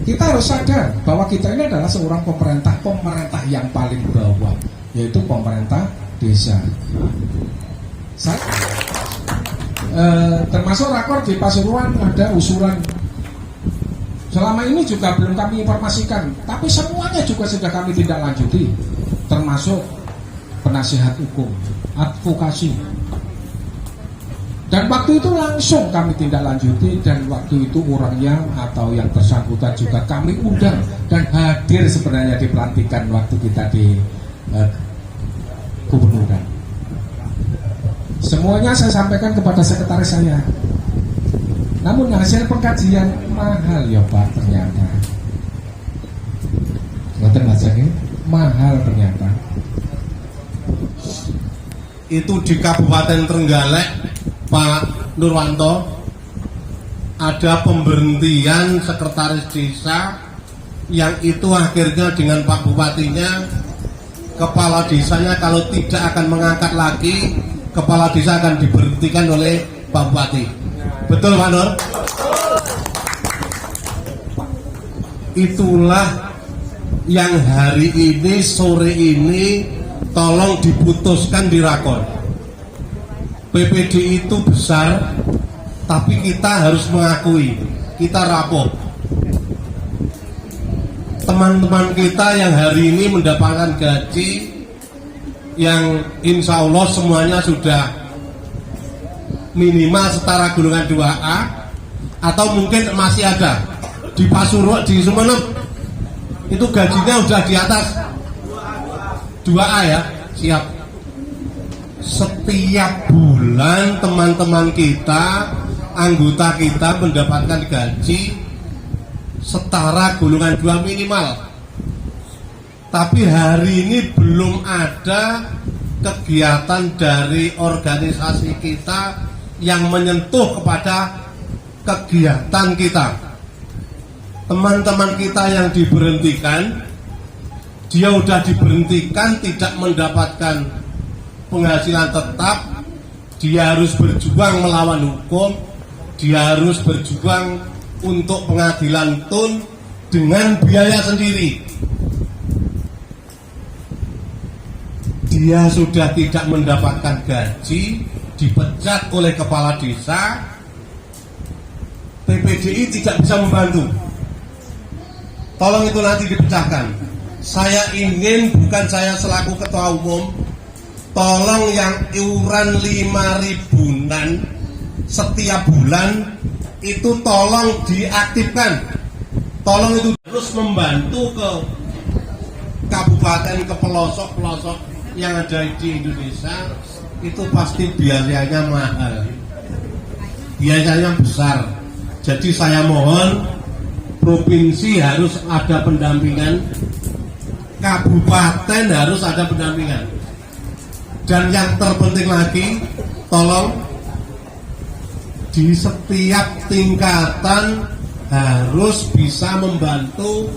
Kita harus sadar bahwa kita ini adalah seorang pemerintah yang paling bawah, yaitu pemerintah desa. Termasuk rakor di Pasuruan ada usulan. Selama ini juga belum kami informasikan, tapi semuanya juga sudah kami tindak lanjuti, termasuk penasihat hukum, advokasi. Dan waktu itu langsung kami tindak lanjuti, dan waktu itu orangnya atau yang bersangkutan juga kami undang dan hadir sebenarnya di pelantikan waktu kita di gubernuran. Semuanya saya sampaikan kepada sekretaris saya. Namun hasil pengkajian mahal ya Pak ternyata. Ngoten Mas Jaki, mahal ternyata. Itu di Kabupaten Trenggalek, Pak Nurwanto, ada pemberhentian sekretaris desa yang itu akhirnya dengan Pak Bupatinya, kepala desanya kalau tidak akan mengangkat lagi, kepala desa akan diberhentikan oleh Pak Bupati. Betul Pak Nur? Itulah yang hari ini, sore ini tolong diputuskan di rakor. PPD itu besar, tapi kita harus mengakui kita rapuh. Teman-teman kita yang hari ini mendapatkan gaji yang insya Allah semuanya sudah minimal setara golongan 2A, atau mungkin masih ada di Pasuruan, di Sumeneb itu gajinya udah di atas 2A ya, siap. Setiap bulan teman-teman kita, anggota kita mendapatkan gaji setara golongan 2 minimal. Tapi hari ini belum ada kegiatan dari organisasi kita yang menyentuh kepada kegiatan kita. Teman-teman kita yang diberhentikan, dia udah diberhentikan tidak mendapatkan penghasilan tetap, dia harus berjuang melawan hukum, dia harus berjuang untuk pengadilan tun dengan biaya sendiri. Dia sudah tidak mendapatkan gaji, dipecat oleh kepala desa, PPDI tidak bisa membantu. Tolong itu nanti dipecahkan. Saya ingin, bukan saya selaku ketua umum, tolong yang iuran 5 ribuan setiap bulan itu tolong diaktifkan. Tolong itu terus membantu ke kabupaten, ke pelosok-pelosok yang ada di Indonesia. Itu pasti biayanya mahal, biayanya besar. Jadi saya mohon provinsi harus ada pendampingan, kabupaten harus ada pendampingan, dan yang terpenting lagi, tolong di setiap tingkatan harus bisa membantu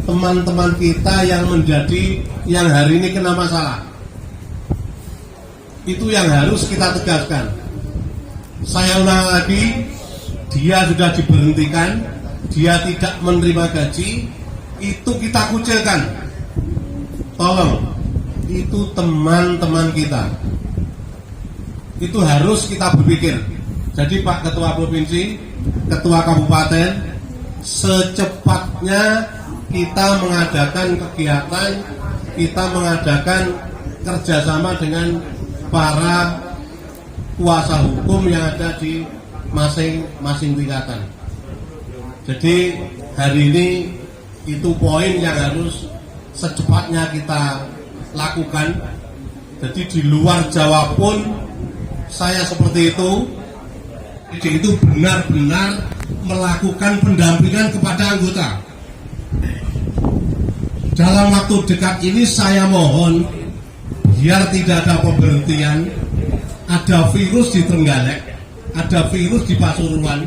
teman-teman kita yang menjadi, yang hari ini kena masalah. Itu yang harus kita tegaskan. Saya ulang lagi, dia sudah diberhentikan, dia tidak menerima gaji, itu kita kucilkan. Tolong, itu teman-teman kita, itu harus kita berpikir. Jadi Pak Ketua Provinsi, Ketua Kabupaten, secepatnya kita mengadakan kegiatan, kita mengadakan kerjasama dengan para kuasa hukum yang ada di masing-masing tingkatan. Jadi hari ini itu poin yang harus secepatnya kita lakukan. Jadi di luar Jawa pun saya seperti itu. Jadi itu benar-benar melakukan pendampingan kepada anggota. Dalam waktu dekat ini saya mohon, biar tidak ada pemberhentian. Ada virus di Trenggalek, ada virus di Pasuruan,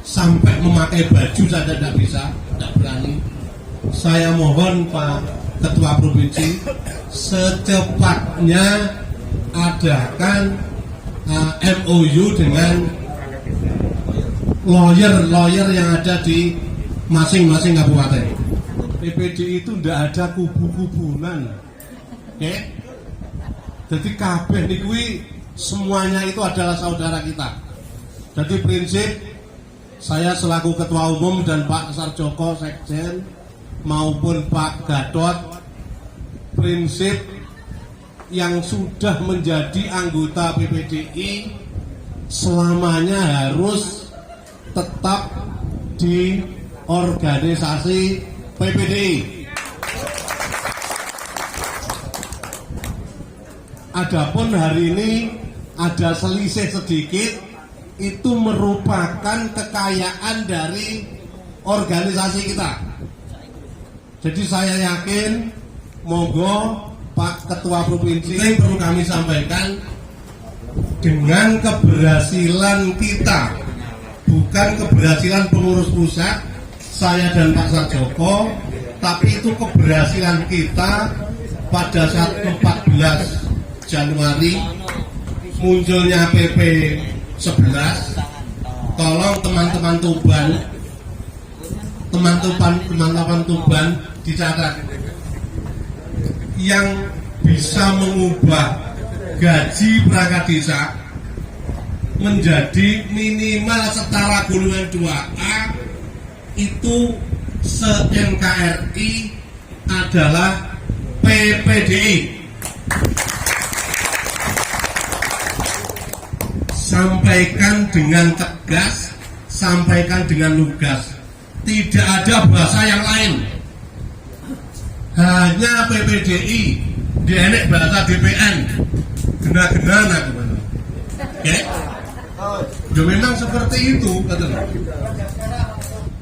sampai memakai baju saja tidak bisa, tidak berani. Saya mohon Pak Ketua Provinsi, secepatnya adakan MOU dengan lawyer yang ada di masing-masing kabupaten. PPDI itu tidak ada kubu-kubunan, oke? Jadi kabeh niki semuanya itu adalah saudara kita. Jadi prinsip saya selaku Ketua Umum dan Pak Sarjoko Sekjen maupun Pak Gatot, prinsip yang sudah menjadi anggota PPDI selamanya harus tetap di organisasi PPDI. Adapun hari ini ada selisih sedikit, itu merupakan kekayaan dari organisasi kita. Jadi saya yakin, monggo Pak Ketua Provinsi, yang perlu kami sampaikan, dengan keberhasilan kita, bukan keberhasilan pengurus pusat, saya dan Pak Sarjoko, tapi itu keberhasilan kita pada saat 14 Januari munculnya PP 11. Tolong teman-teman Tuban dicatat, yang bisa mengubah gaji perangkat desa menjadi minimal setara golongan 2A itu se-NKRI adalah PPDI. Sampaikan dengan tegas, sampaikan dengan lugas. Tidak ada bahasa yang lain. Hanya PPDI. Dia enek bahasa DPN. Gena-genana gimana? Oke? Ya memang seperti itu, katanya.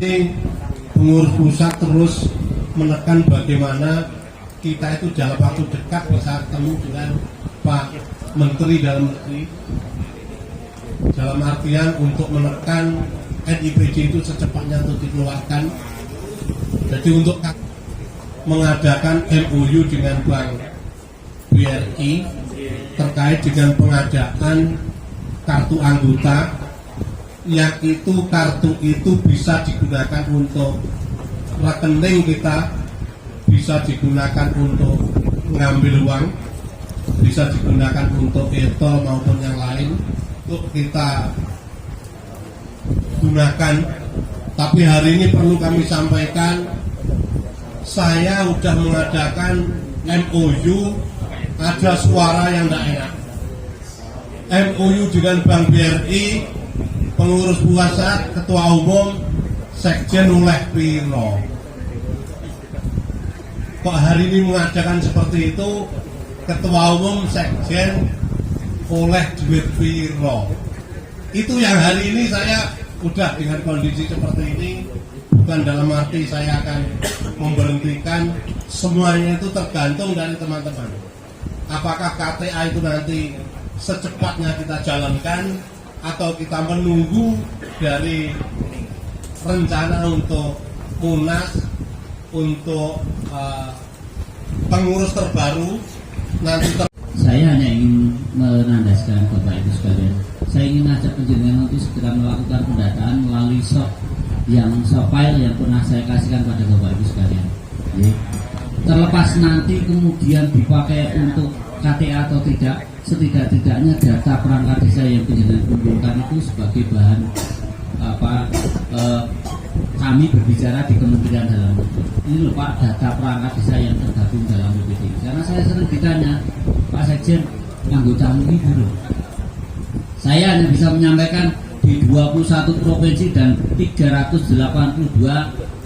Ini pengurus pusat terus menekan bagaimana kita itu dalam waktu dekat bisa ketemu dengan Pak Menteri Dalam Negeri, dalam artian untuk menekan NIPJ itu secepatnya untuk dikeluarkan. Jadi untuk mengadakan MOU dengan Bank BRI terkait dengan pengadaan kartu anggota, yang itu kartu itu bisa digunakan untuk rekening kita, bisa digunakan untuk mengambil uang, bisa digunakan untuk e-tol maupun yang lain untuk kita gunakan. Tapi hari ini perlu kami sampaikan, saya sudah mengadakan MOU, ada suara yang tidak enak. MOU dengan Bank BRI, pengurus pusat, ketua umum, sekjen oleh piro. Kok hari ini mengadakan seperti itu, ketua umum, sekjen oleh duit piro. Itu yang hari ini saya udah dengan kondisi seperti ini, bukan dalam arti saya akan memberhentikan, semuanya itu tergantung dari teman-teman. Apakah KTA itu nanti secepatnya kita jalankan atau kita menunggu dari rencana untuk Munas, untuk pengurus terbaru nanti Saya hanya ingin menandaskan Bapak Ibu sekalian, saya ingin ajak penjenengan untuk segera melakukan pendataan melalui file yang pernah saya kasihkan pada Bapak Ibu sekalian. Terlepas nanti kemudian dipakai untuk KTA atau tidak, setidak-tidaknya data perangkat desa yang penjenengan kumpulkan itu sebagai bahan kami berbicara di Kementerian Dalam Negeri. Ini loh Pak, data perangkat desa yang tergabung dalam PPDI. Karena saya sering ditanya, Pak Sekjen, anggotamu ini dulu. Saya hanya bisa menyampaikan di 21 provinsi dan 382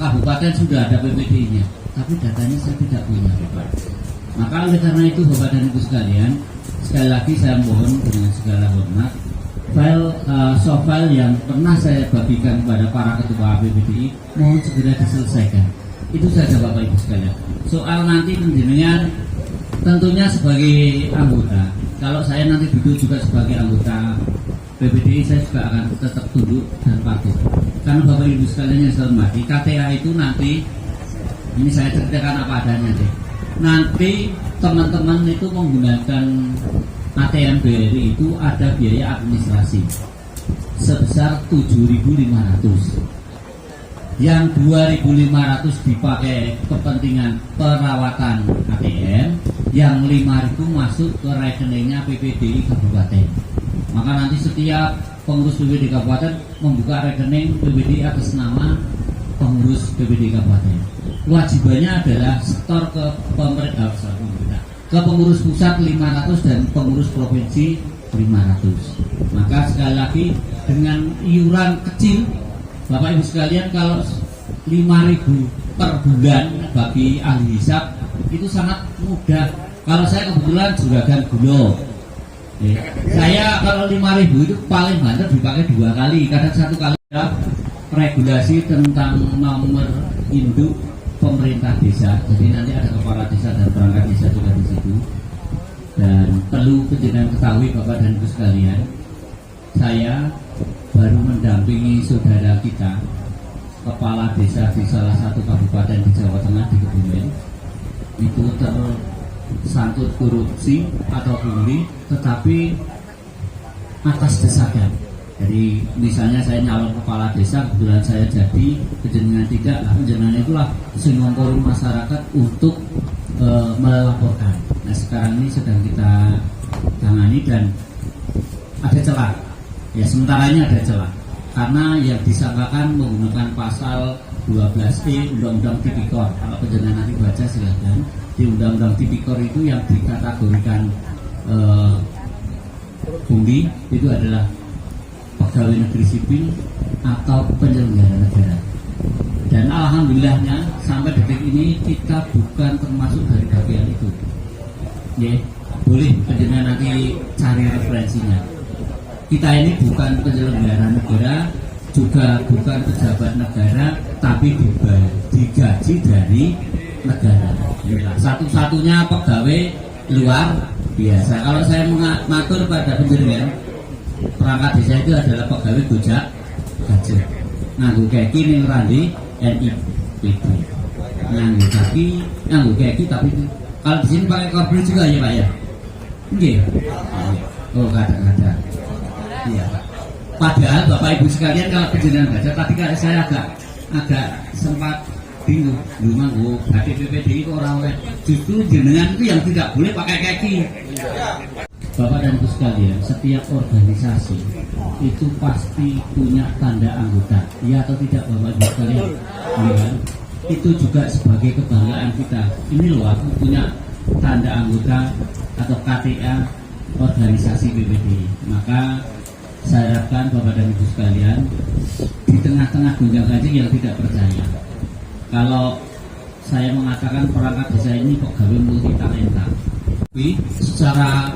kabupaten sudah ada PPDI-nya. Tapi datanya saya tidak punya, Bapak. Maka oleh karena itu, Bapak dan Ibu sekalian, sekali lagi saya mohon dengan segala hormat, soft file yang pernah saya bagikan kepada para ketua PPDI mohon segera diselesaikan. Itu saja Bapak Ibu sekalian. Soal nanti penjenengan tentunya sebagai anggota, kalau saya nanti duduk juga sebagai anggota PPDI, saya juga akan tetap tunduk dan patuh. Karena Bapak Ibu sekalian yang saya hormati, KTA itu nanti, ini saya ceritakan apa adanya deh. Nanti teman-teman itu menggunakan ATM BRI itu ada biaya administrasi sebesar 7.500. yang 2.500 dipakai kepentingan perawatan ATM, yang 5.000 masuk ke rekeningnya PPDI Kabupaten. Maka nanti setiap pengurus PPDI Kabupaten membuka rekening PPDI atas nama pengurus PPDI Kabupaten. Kewajibannya adalah setor ke pemerintah, ke pengurus pusat 500 dan pengurus provinsi 500. Maka sekali lagi dengan iuran kecil, Bapak Ibu sekalian, kalau 5.000 per bulan bagi ahli hisab itu sangat mudah. Kalau saya kebetulan juragan Gulo, saya kalau 5.000 itu paling banter dipakai 2 kali, kadang 1 kali. Ya, regulasi tentang nomor induk pemerintah desa. Jadi nanti ada kepala desa dan perangkat desa juga di situ. Dan perlu penjenengan ketahui Bapak dan Ibu sekalian, saya baru mendampingi saudara kita, kepala desa di salah satu kabupaten di Jawa Tengah di Kebumen, itu tersangkut korupsi atau pungli, tetapi atas desakan. Jadi misalnya saya nyalon kepala desa, kebetulan saya jadi, kejenengan tidak, lah kejenengan itulah sinongkorum masyarakat untuk melaporkan. Nah sekarang ini sedang kita tangani dan ada celah. Ya sementara ini ada celah karena yang disangkakan menggunakan pasal 12E Undang-Undang Tipikor. Kalau penjenengan nanti baca silahkan. Di Undang-Undang Tipikor itu yang dikategorikan pungli itu adalah pegawai negeri sipil atau penyelenggara negara. Dan alhamdulillahnya sampai detik ini kita bukan termasuk dari bagian itu. Ya, boleh penjenengan nanti cari referensinya. Kita ini bukan penyelenggara negara, juga bukan pejabat negara, tapi digaji dari negara. Satu-satunya pegawai luar biasa. Kalau saya mengatur pada penjenengan, perangkat desa itu adalah pegawai gojek gajah. Nganggo kaki ning randi NIPD. Nganggo kaki tapi kalau di sini pakai korpri juga ya Pak ya? Nggih. Oh kadang-kadang. Iya Pak. Padahal Bapak Ibu sekalian kalau penjenengan baca tadi kan saya agak sempat bingung. Lu manggo batik PPDI kok ora oleh. Justru jenengan itu yang tidak boleh pakai kaki. Bapak dan Ibu sekalian, setiap organisasi itu pasti punya tanda anggota, iya atau tidak Bapak Ibu sekalian? Ya, itu juga sebagai kebanggaan kita. Ini loh aku punya tanda anggota atau KTA organisasi PPDI. Maka saya harapkan Bapak dan Ibu sekalian, di tengah-tengah gonjang-ganjing yang tidak percaya, kalau saya mengatakan perangkat desa ini pegawai multi talenta, tapi secara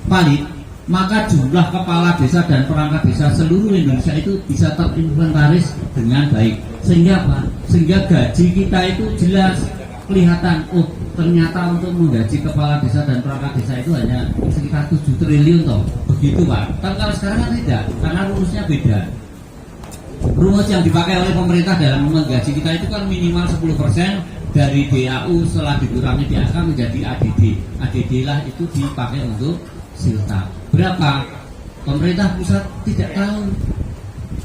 valid, maka jumlah kepala desa dan perangkat desa seluruh Indonesia itu bisa terinventaris dengan baik. Sehingga apa? Sehingga gaji kita itu jelas kelihatan. Oh, ternyata untuk menggaji kepala desa dan perangkat desa itu hanya sekitar 7 triliun toh. Begitu Pak. Tapi kalau sekarang kan tidak, karena rumusnya beda. Rumus yang dipakai oleh pemerintah dalam menggaji kita itu kan minimal 10% dari DAU setelah dikurangi DAK menjadi ADD. ADD lah itu dipakai untuk siltap. Berapa? Pemerintah pusat tidak tahu.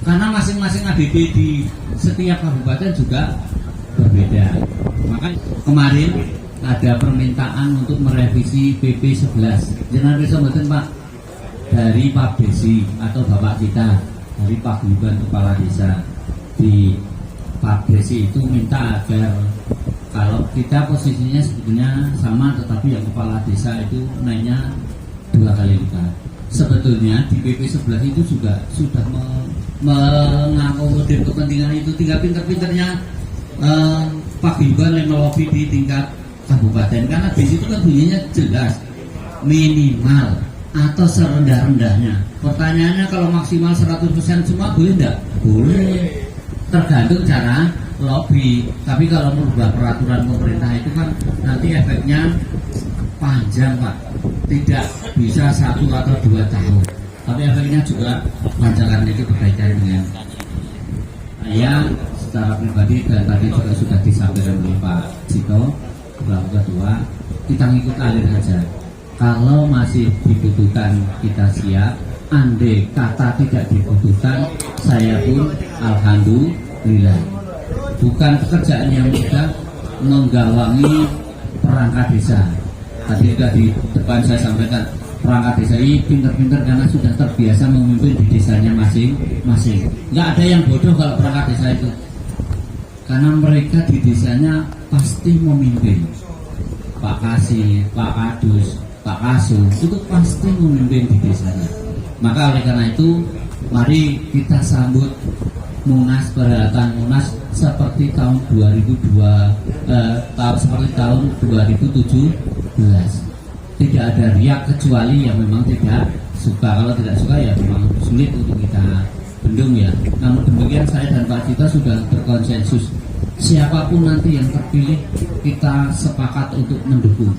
Karena masing-masing ADD di setiap kabupaten juga berbeda. Maka kemarin ada permintaan untuk merevisi PP 11. Jangan bisa betul Pak, dari Pak Desi atau Bapak kita, dari Pak Gubernur Kepala Desa di Pak Desi itu minta agar kalau kita posisinya sebetulnya sama, tetapi yang kepala desa itu naiknya 2 kali lipat. Sebetulnya di PP 11 itu juga sudah mengakomodir kepentingan itu. Tinggal pinter-pinternya Pak Gubernur yang melobi di tingkat kabupaten, karena di situ kan bunyinya jelas minimal atau serendah-rendahnya. Pertanyaannya kalau maksimal 100% semua boleh enggak? Boleh. Tergantung cara lobby. Tapi kalau merubah peraturan pemerintah itu kan nanti efeknya panjang Pak. Tidak bisa 1 atau 2 tahun. Tapi efeknya juga panjang, karena itu berkaitan dengan saya secara pribadi dan tadi juga sudah disampaikan oleh Pak Cito, Bapak Ketua, kita ngikut alir saja. Kalau masih dibutuhkan kita siap, andai kata tidak dibutuhkan, saya pun alhamdulillah. Bukan pekerjaan yang mudah menggawangi perangkat desa. Tadi sudah di depan saya sampaikan, perangkat desa ini pinter-pinter karena sudah terbiasa memimpin di desanya masing-masing. Nggak ada yang bodoh kalau perangkat desa itu, karena mereka di desanya pasti memimpin. Pak Kasih, Pak Kadus, Pak Kasu itu pasti memimpin di desanya. Maka oleh karena itu, mari kita sambut Munas, perhelatan Munas seperti tahun 2017. Tidak ada riak kecuali yang memang tidak suka. Kalau tidak suka ya memang sulit untuk kita bendung ya. Namun demikian saya dan Pak Cito sudah berkonsensus, siapapun nanti yang terpilih kita sepakat untuk mendukung.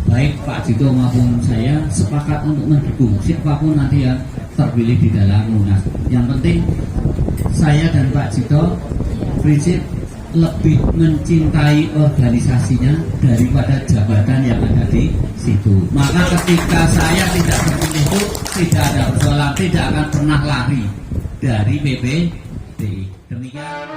Baik Pak Cito maupun saya sepakat untuk mendukung siapapun nanti yang terpilih di dalam Munas. Yang penting saya dan Pak Cito prinsip lebih mencintai organisasinya daripada jabatan yang ada di situ. Maka ketika saya tidak terpilih itu tidak ada persoalan, tidak akan pernah lari dari PPDI. Demikian.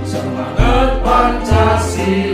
Semangat Pancasila.